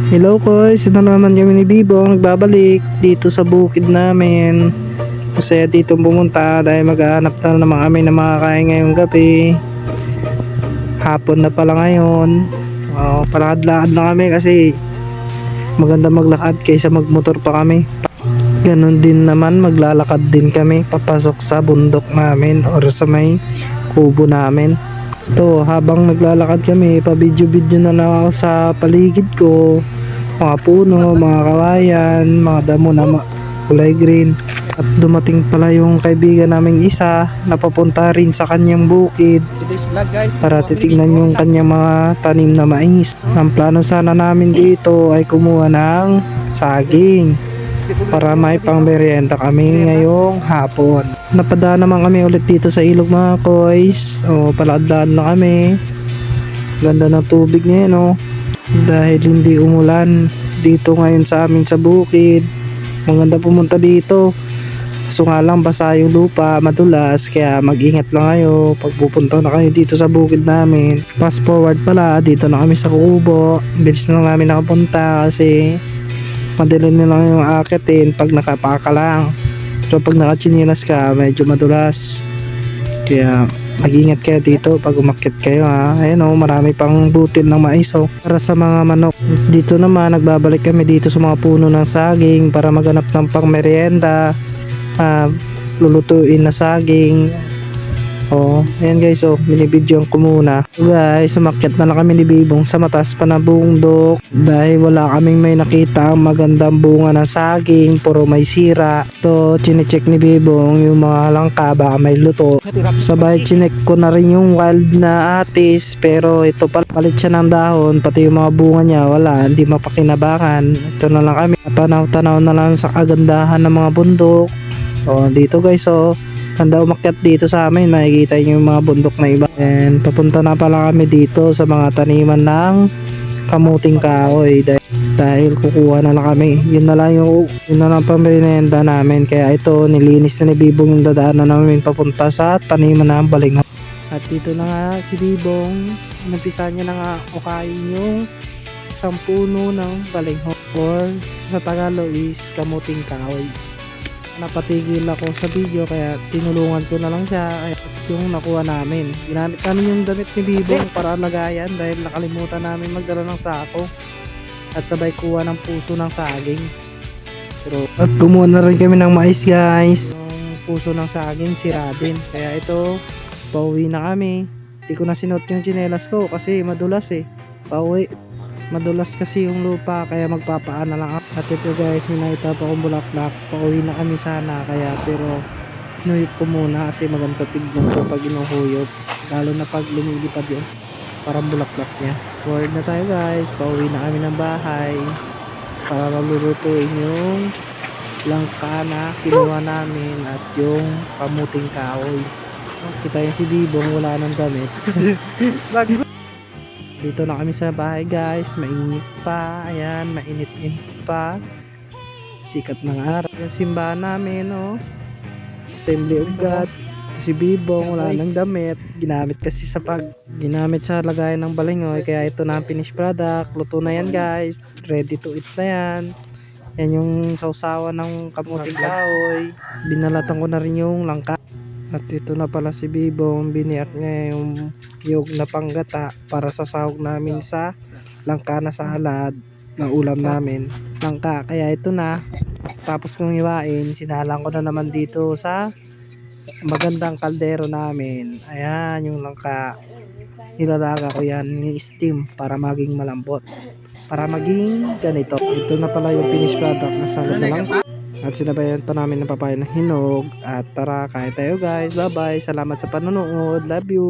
Hello guys, ito na naman kami ni Bibong nagbabalik dito sa bukid namin. Masaya dito pumunta dahil maghahanap na naman kami ng makakain ngayong gabi. Hapon na pala ngayon. Palakad-lakad na kami kasi maganda maglakad kaysa magmotor pa kami. Ganon din naman maglalakad din kami papasok sa bundok namin or sa may kubo namin. To, habang naglalakad kami, pa-video-video na lang ako sa paligid ko. Mga puno, mga kawayan, mga damo na kulay green. At dumating pala yung kaibigan naming isa na papunta rin sa kanyang bukid para titignan yung kanyang mga tanim na mais. Ang plano sana namin dito ay kumuha ng saging para may pang merienda kami ngayong hapon. Napadaan naman kami ulit dito sa ilog mga koys. Paladaan na kami. Ganda ng tubig ngayon dahil hindi umulan dito ngayon sa amin sa bukid. Maganda pumunta dito. So nga lang basa yung lupa, madulas, kaya mag-ingat lang kayo pag pupunta na kayo dito sa bukid namin. Fast forward pala, dito na kami sa kubo. Bilis na lang namin nakapunta kasi madali na lang yung aakitin pag nakapaka lang. Pero pag nakachinelas ka, medyo madulas. Kaya mag-ingat kayo dito pag umakyat kayo ha. Ayun marami pang butil ng mais para sa mga manok. Dito naman nagbabalik kami dito sa mga puno ng saging para maganap ng pang merienda. Lulutuin na saging. Ayan guys, binibidyoan ko muna. Guys, sumakyat na lang kami ni Bibong sa mataas pa na bundok dahil wala kaming may nakita ang magandang bunga ng saging, puro may sira. To, chinecheck ni Bibong yung mga langka baka may luto. Sabay chinek ko na rin yung wild na atis, pero ito palit siya ng dahon, pati yung mga bunga niya wala, hindi mapakinabangan. Ito na lang kami, tanaw-tanaw na lang sa kagandahan ng mga bundok. Dito guys, handa umakyat dito sa amin, makikita nyo yung mga bundok na iba. And papunta na pala kami dito sa mga taniman ng kamuting kahoy dahil kukuha na lang kami. Yun na lang pamerinenda namin. Kaya ito, nilinis na ni Bibong yung dadaanan namin papunta sa taniman ng balinghon. At dito na nga si Bibong, nampisa niya na nga ukayin yung isang puno ng balinghon or sa Tagalog is kamuting kahoy. Napatigil ako sa video kaya tinulungan ko na lang siya. Kaya yung nakuha namin, ginamit namin yung damit ni Bibong para lagayan dahil nakalimutan namin magdala ng sako at sabay kuha ng puso ng saging. At kumuha na rin kami ng mais guys. Yung puso ng saging sira din, kaya ito pauwi na kami. Hindi ko na sinuot yung tsinelas ko kasi madulas pauwi. Madulas kasi yung lupa kaya magpapaan na lang ako. At ito guys, may nakita pa akong bulaklak. Pauwi na kami sana kaya pero inuyop ko muna kasi maganda tignan to pag inuhuyop. Lalo na pag lumilipad yun. Parang bulaklak niya. Forward na tayo guys. Pauwi na kami ng bahay para lulutuin yung langka na kinuha namin at yung kamuting kahoy. Kita yung si Bibong wala nang damit. Dito na kami sa bahay guys, mainit pa, ayan, mainit-init pa, sikat ng araw. Yung simbahan namin, Assembly of God. Ito si Bibong, wala nang damit, ginamit sa lagayan ng balingoy, kaya ito na ang finished product. Luto na yan guys, ready to eat na yan. Yan yung sausawan ng kamuting kahoy, binalatan ko na rin yung langka. At ito na pala si Bibong, biniyak niya yung yog na panggata para sa sahog namin sa langka na salad na ulam namin. Langka, kaya ito na. Tapos kong iwain, sinalang ko na naman dito sa magandang kaldero namin. Ayan yung langka. Nilalaga ko yan, ni-steam para maging malambot. Para maging ganito. Ito na pala yung finished product na salad na langka. At sinabayan pa namin ng papaya na hinog. At tara, kain tayo guys. Bye bye. Salamat sa panonood. Love you.